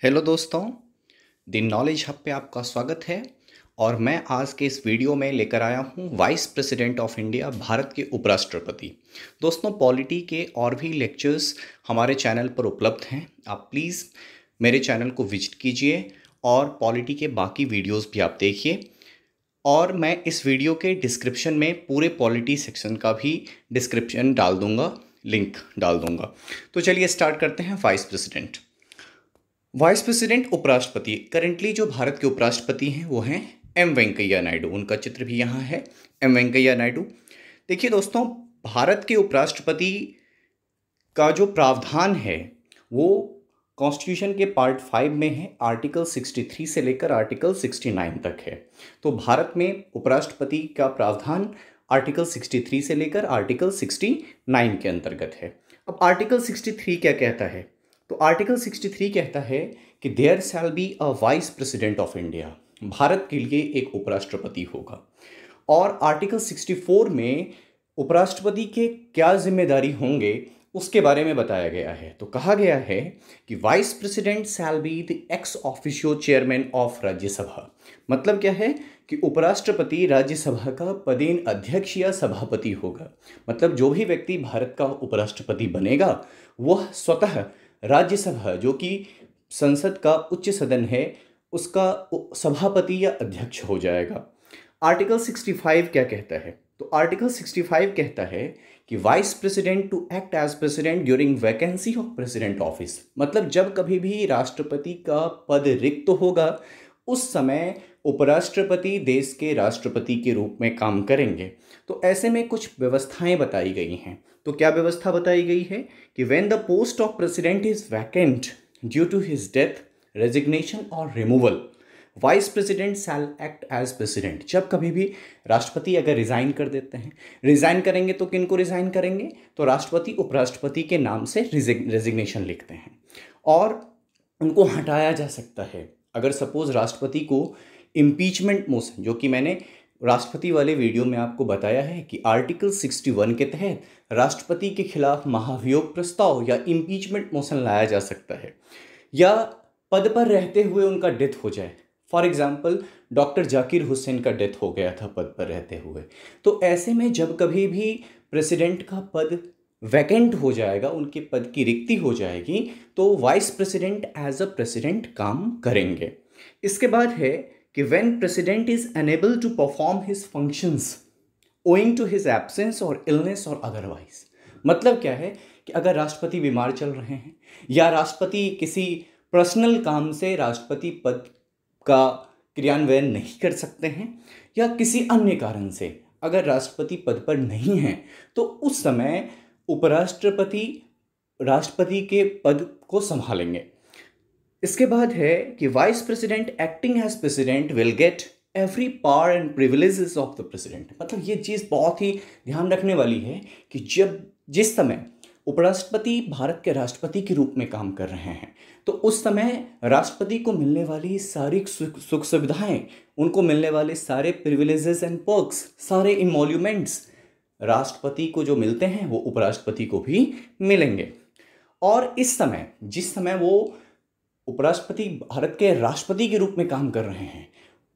Hello दोस्तों, the knowledge hub पे आपका स्वागत है। और मैं आज के इस वीडियो में लेकर आया हूँ vice president of India, Bharat के उपराष्ट्रपति। दोस्तों, पॉलिटी के और भी लेक्चर्स हमारे चैनल पर उपलब्ध हैं। आप प्लीज़ मेरे चैनल को विजिट कीजिए और पॉलिटी के बाकी वीडियोस भी आप देखिए। और मैं इस वीडियो के डिस्क्रिप्शन में पूरे पॉलिटी सेक्शन का भी डिस्क्रिप्शन डाल दूँगा, लिंक डाल दूँगा। तो चलिए स्टार्ट करते हैं। वाइस प्रेसिडेंट उपराष्ट्रपति, करेंटली जो भारत के उपराष्ट्रपति हैं वो हैं एम वेंकैया नायडू। उनका चित्र भी यहाँ है, एम वेंकैया नायडू। देखिए दोस्तों, भारत के उपराष्ट्रपति का जो प्रावधान है वो कॉन्स्टिट्यूशन के पार्ट 5 में है, आर्टिकल 63 से लेकर आर्टिकल 69 तक है। तो भारत में उपराष्ट्रपति का प्रावधान आर्टिकल 63 से लेकर आर्टिकल 69 के अंतर्गत है। अब आर्टिकल 63 क्या कहता है? तो आर्टिकल 63 कहता है कि there shall be a vice president of India, Bharat के लिए एक उपराष्ट्रपति होगा। और आर्टिकल 64 में उपराष्ट्रपति के क्या जिम्मेदारी होंगे उसके बारे में बताया गया है। तो कहा गया है कि vice president shall be the ex officio chairman of Rajya Sabha. मतलब क्या है कि उपराष्ट्रपति राज्यसभा का पदेन अध्यक्ष या सभापति होगा। मतलब जो भी व्यक्ति भारत का उपराष्ट्रपति बनेगा वह स्वतः राज्यसभा, जो कि संसद का उच्च सदन है, उसका सभापति या अध्यक्ष हो जाएगा। आर्टिकल 65 क्या कहता है? तो आर्टिकल 65 कहता है कि vice president to act as president during vacancy of president office. मतलब जब कभी भी राष्ट्रपति का पद रिक्त होगा उस समय उपराष्ट्रपति देश के राष्ट्रपति के रूप में काम करेंगे। तो ऐसे में कुछ व्यवस्थाएं बताई गई हैं। तो क्या व्यवस्था बताई गई है कि when the post of president is vacant due to his death, resignation और removal, vice president shall act as president. जब कभी भी राष्ट्रपति अगर रिज़ाइन कर देते हैं, रिज़ाइन करेंगे तो किन को रिज़ाइन करेंगे? तो राष्ट्रपति उपराष्ट्रपति के नाम से रेजिग्नेशन लिखते हैं और उनको हटाया जा सकता है। अगर सपोज राष्ट्रपति को इम्पीचमेंट मोशन, जो कि मैंने राष्ट्रपति वाले वीडियो में आपको बताया है कि आर्टिकल 61 के तहत राष्ट्रपति के खिलाफ महाभियोग प्रस्ताव या इम्पीचमेंट मोशन लाया जा सकता है, या पद पर रहते हुए उनका डेथ हो जाए। For example, doctor Zakir Hussain का डेथ हो गया था पद पर रहते हुए। तो ऐसे में जब कभी भी प्रेसिडेंट का पद वैकेंट हो जाएगा, उनके पद की रिक्ति हो जाएगी, तो vice president as a president काम करेंगे। इसके बाद है कि when president is unable to perform his functions owing to his absence और इलनेस और अदरवाइज। मतलब क्या है कि अगर राष्ट्रपति बीमार चल रहे हैं या राष्ट्रपति किसी पर्सनल काम से राष्ट्रपति पद का क्रियान्वयन नहीं कर सकते हैं या किसी अन्य कारण से अगर राष्ट्रपति पद पर नहीं हैं, तो उस समय उपराष्ट्रपति राष्ट्रपति के पद को संभालेंगे। इसके बाद है कि vice president acting as president will get every power and privileges of the president. मतलब ये चीज़ बहुत ही ध्यान रखने वाली है कि जिस समय उपराष्ट्रपति भारत के राष्ट्रपति के रूप में काम कर रहे हैं, तो उस समय राष्ट्रपति को मिलने वाली सारी सुख सुविधाएं, उनको मिलने वाले सारे प्रिविलेजेस एंड पर्क्स, सारे इमोल्यूमेंट्स राष्ट्रपति को जो मिलते हैं वो उपराष्ट्रपति को भी मिलेंगे। और इस समय जिस समय वो उपराष्ट्रपति भारत के राष्ट्रपति के रूप में काम कर रहे हैं,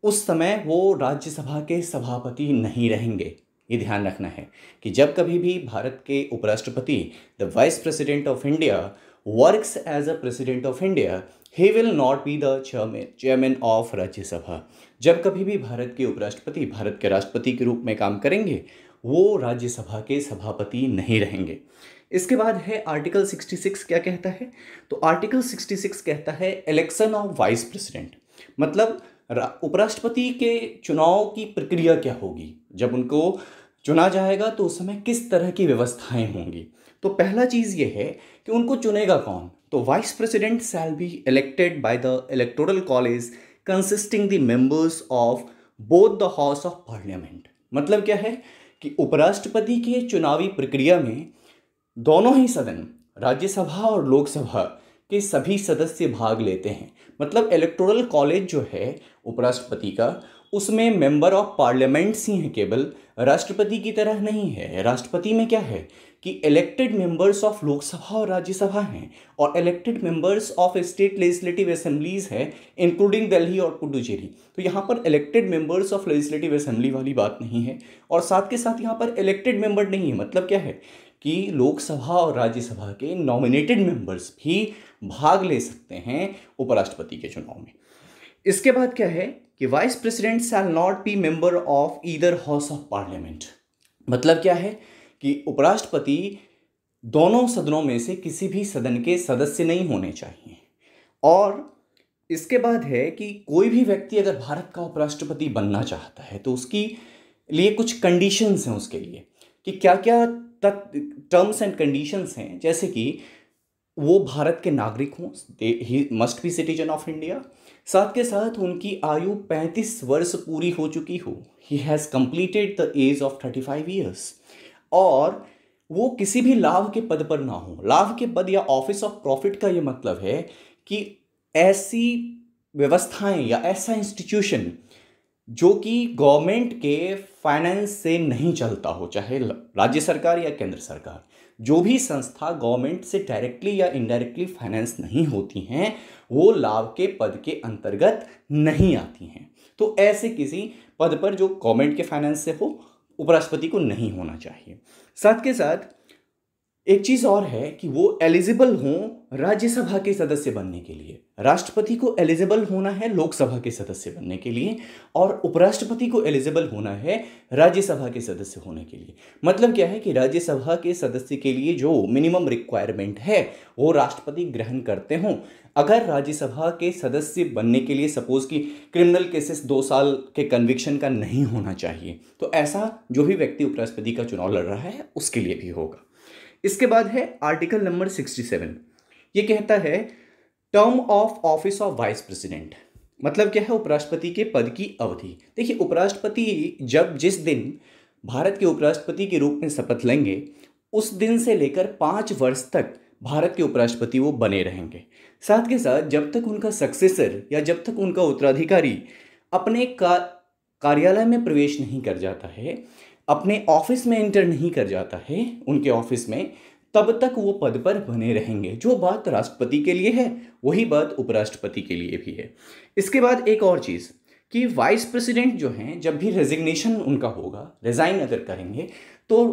उस समय वो राज्यसभा के सभापति नहीं रहेंगे। ये ध्यान रखना है कि जब कभी भी भारत के उपराष्ट्रपति, the vice president of India, works as a president of India, he will not be the chairman of Rajya Sabha. जब कभी भी भारत के उपराष्ट्रपति भारत के राष्ट्रपति के रूप में काम करेंगे, वो राज्यसभा के सभापति नहीं रहेंगे। इसके बाद है आर्टिकल 66 क्या कहता है? तो आर्टिकल 66 कहता है इलेक्शन ऑफ वाइस प्रेसिडेंट। मतलब उपराष्ट्रपति के चुनाव की प्रक्रिया क्या होगी, जब उनको चुना जाएगा तो उस समय किस तरह की व्यवस्थाएं होंगी। तो पहला चीज़ ये है कि उनको चुनेगा कौन? तो vice president shall be elected by the electoral college consisting the members of both the house of parliament. मतलब क्या है कि उपराष्ट्रपति के चुनावी प्रक्रिया में दोनों ही सदन, राज्यसभा और लोकसभा के सभी सदस्य भाग लेते हैं। मतलब इलेक्टोरल कॉलेज जो है उपराष्ट्रपति का, उसमें मेंबर ऑफ पार्लियामेंट्स ही हैं केवल, राष्ट्रपति की तरह नहीं है। राष्ट्रपति में क्या है कि इलेक्टेड मेंबर्स ऑफ लोकसभा और राज्यसभा हैं और elected members of state legislative assemblies है इंक्लूडिंग दिल्ली और पुडुचेरी। तो यहाँ पर elected members of legislative assembly वाली बात नहीं है और साथ के साथ यहाँ पर इलेक्टेड मेंबर नहीं है। मतलब क्या है कि लोकसभा और राज्यसभा के नॉमिनेटेड मेंबर्स भी भाग ले सकते हैं उपराष्ट्रपति के चुनाव में। इसके बाद क्या है कि vice president shall not be member of either house of parliament. मतलब क्या है कि उपराष्ट्रपति दोनों सदनों में से किसी भी सदन के सदस्य नहीं होने चाहिए। और इसके बाद है कि कोई भी व्यक्ति अगर भारत का उपराष्ट्रपति बनना चाहता है तो उसकी लिए कुछ कंडीशंस हैं उसके लिए कि क्या क्या टर्म्स एंड कंडीशंस हैं, जैसे कि वो भारत के नागरिक हों, he must be citizen of India, साथ के साथ उनकी आयु 35 वर्ष पूरी हो चुकी हो, he has completed the age of 35 years, और वो किसी भी लाभ के पद पर ना हो। लाभ के पद या ऑफिस ऑफ प्रॉफिट का ये मतलब है कि ऐसी व्यवस्थाएं या ऐसा इंस्टीट्यूशन जो कि गवर्नमेंट के फाइनेंस से नहीं चलता हो, चाहे राज्य सरकार या केंद्र सरकार, जो भी संस्था गवर्नमेंट से डायरेक्टली या इनडायरेक्टली फाइनेंस नहीं होती हैं वो लाभ के पद के अंतर्गत नहीं आती हैं। तो ऐसे किसी पद पर जो गवर्नमेंट के फाइनेंस से हो उपराष्ट्रपति को नहीं होना चाहिए। साथ के साथ एक चीज़ और है कि वो एलिजिबल हों राज्यसभा के सदस्य बनने के लिए। राष्ट्रपति को एलिजिबल होना है लोकसभा के सदस्य बनने के लिए और उपराष्ट्रपति को एलिजिबल होना है राज्यसभा के सदस्य होने के लिए। मतलब क्या है कि राज्यसभा के सदस्य के लिए जो मिनिमम रिक्वायरमेंट है वो राष्ट्रपति ग्रहण करते हों। अगर राज्यसभा के सदस्य बनने के लिए सपोज कि क्रिमिनल केसेस 2 साल के कन्विक्शन का नहीं होना चाहिए, तो ऐसा जो भी व्यक्ति उपराष्ट्रपति का चुनाव लड़ रहा है उसके लिए भी होगा। इसके बाद है आर्टिकल नंबर 67। ये कहता है term of office of vice president. मतलब क्या है उपराष्ट्रपति के पद की अवधि। देखिए उपराष्ट्रपति जिस दिन भारत के उपराष्ट्रपति के रूप में शपथ लेंगे उस दिन से लेकर 5 वर्ष तक भारत के उपराष्ट्रपति वो बने रहेंगे। साथ के साथ जब तक उनका सक्सेसर या जब तक उनका उत्तराधिकारी अपने कार्यालय में प्रवेश नहीं कर जाता है, अपने ऑफिस में एंटर नहीं कर जाता है उनके ऑफिस में, तब तक वो पद पर बने रहेंगे। जो बात राष्ट्रपति के लिए है वही बात उपराष्ट्रपति के लिए भी है। इसके बाद एक और चीज़ कि वाइस प्रेसिडेंट जो हैं जब भी रेजिग्नेशन उनका होगा, रिज़ाइन अगर करेंगे, तो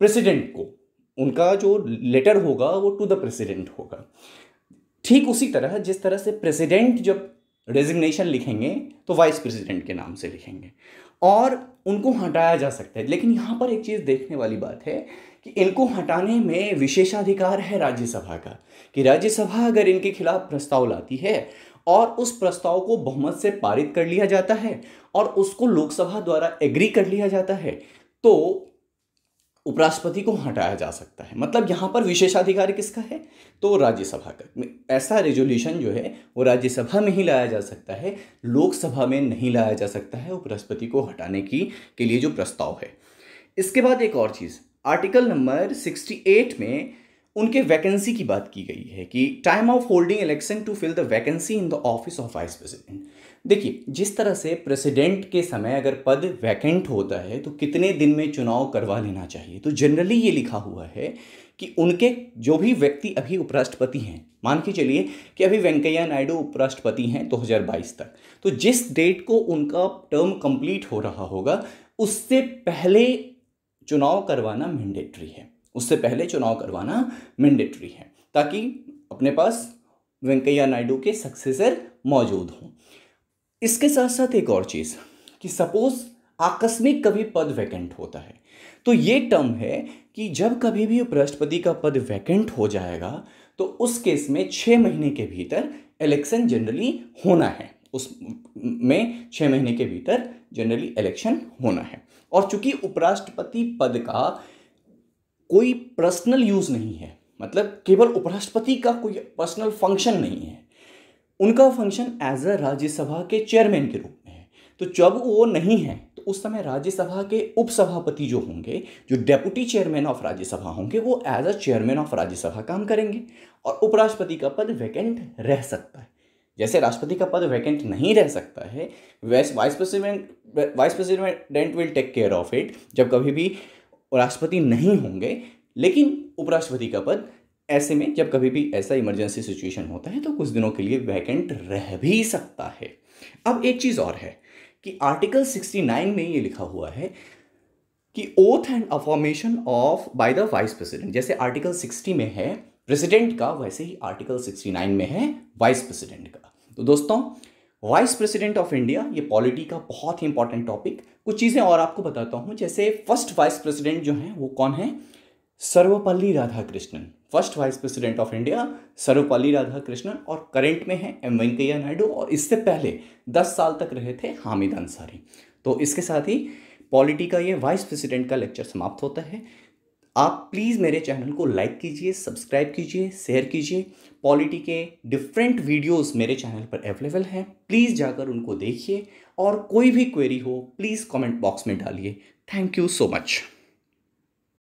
प्रेसिडेंट को उनका जो लेटर होगा वो टू द प्रेसिडेंट होगा। ठीक उसी तरह जिस तरह से प्रेसिडेंट जब रेजिग्नेशन लिखेंगे तो वाइस प्रेसिडेंट के नाम से लिखेंगे और उनको हटाया जा सकता है। लेकिन यहाँ पर एक चीज़ देखने वाली बात है कि इनको हटाने में विशेषाधिकार है राज्यसभा का, कि राज्यसभा अगर इनके खिलाफ प्रस्ताव लाती है और उस प्रस्ताव को बहुमत से पारित कर लिया जाता है और उसको लोकसभा द्वारा एग्री कर लिया जाता है तो उपराष्ट्रपति को हटाया जा सकता है। मतलब यहाँ पर विशेषाधिकार किसका है, तो राज्यसभा का। ऐसा रेजोल्यूशन जो है वो राज्यसभा में ही लाया जा सकता है, लोकसभा में नहीं लाया जा सकता है उपराष्ट्रपति को हटाने के लिए जो प्रस्ताव है। इसके बाद एक और चीज़, आर्टिकल नंबर 68 में उनके वैकेंसी की बात की गई है कि time of holding election to fill the vacancy in the office of vice president. देखिए जिस तरह से प्रेसिडेंट के समय अगर पद वैकेंट होता है तो कितने दिन में चुनाव करवा लेना चाहिए, तो जनरली ये लिखा हुआ है कि उनके जो भी व्यक्ति अभी उपराष्ट्रपति हैं, मान के चलिए कि अभी वेंकैया नायडू उपराष्ट्रपति हैं 2022 तक, तो जिस डेट को उनका टर्म कंप्लीट हो रहा होगा उससे पहले चुनाव करवाना मैंडेटरी है, उससे पहले चुनाव करवाना मैंडेटरी है, ताकि अपने पास वेंकैया नायडू के सक्सेसर मौजूद हों। इसके साथ साथ एक और चीज़ कि सपोज आकस्मिक कभी पद वैकेंट होता है तो ये टर्म है कि जब कभी भी उपराष्ट्रपति का पद वैकेंट हो जाएगा तो उस केस में 6 महीने के भीतर इलेक्शन जनरली होना है, उसमें 6 महीने के भीतर जनरली इलेक्शन होना है। और चूंकि उपराष्ट्रपति पद का कोई पर्सनल यूज़ नहीं है, मतलब केवल उपराष्ट्रपति का कोई पर्सनल फंक्शन नहीं है, उनका फंक्शन एज अ राज्यसभा के चेयरमैन के रूप में है। तो जब वो नहीं है तो उस समय राज्यसभा के उपसभापति जो होंगे, जो डेप्यूटी चेयरमैन ऑफ राज्यसभा होंगे, वो as a chairman of Rajya Sabha काम करेंगे और उपराष्ट्रपति का पद वैकेंट रह सकता है। जैसे राष्ट्रपति का पद वैकेंट नहीं रह सकता है, vice president will take care of it. जब कभी भी राष्ट्रपति नहीं होंगे लेकिन उपराष्ट्रपति का पद ऐसे में जब कभी भी ऐसा इमरजेंसी सिचुएशन होता है तो कुछ दिनों के लिए वैकेंट रह भी सकता है। अब एक चीज़ और है कि आर्टिकल 69 में ये लिखा हुआ है कि oath and affirmation of by the vice president, जैसे आर्टिकल 60 में है प्रेसिडेंट का, वैसे ही आर्टिकल 69 में है वाइस प्रेसिडेंट का। तो दोस्तों, वाइस प्रेसिडेंट ऑफ इंडिया, ये पॉलिटी का बहुत ही इंपॉर्टेंट टॉपिक। कुछ चीज़ें और आपको बताता हूँ, जैसे फर्स्ट वाइस प्रेसिडेंट जो हैं वो कौन है? Sarvepalli Radhakrishnan. First vice president of India Sarvepalli Radhakrishnan, और करंट में है एम वेंकैया नायडू, और इससे पहले 10 साल तक रहे थे हामिद अंसारी। तो इसके साथ ही पॉलिटी का ये वाइस प्रेसिडेंट का लेक्चर समाप्त होता है। आप प्लीज़ मेरे चैनल को लाइक कीजिए, सब्सक्राइब कीजिए, शेयर कीजिए। पॉलिटी के डिफरेंट वीडियोस मेरे चैनल पर अवेलेबल हैं, प्लीज़ जाकर उनको देखिए, और कोई भी क्वेरी हो प्लीज़ कमेंट बॉक्स में डालिए। Thank you so much.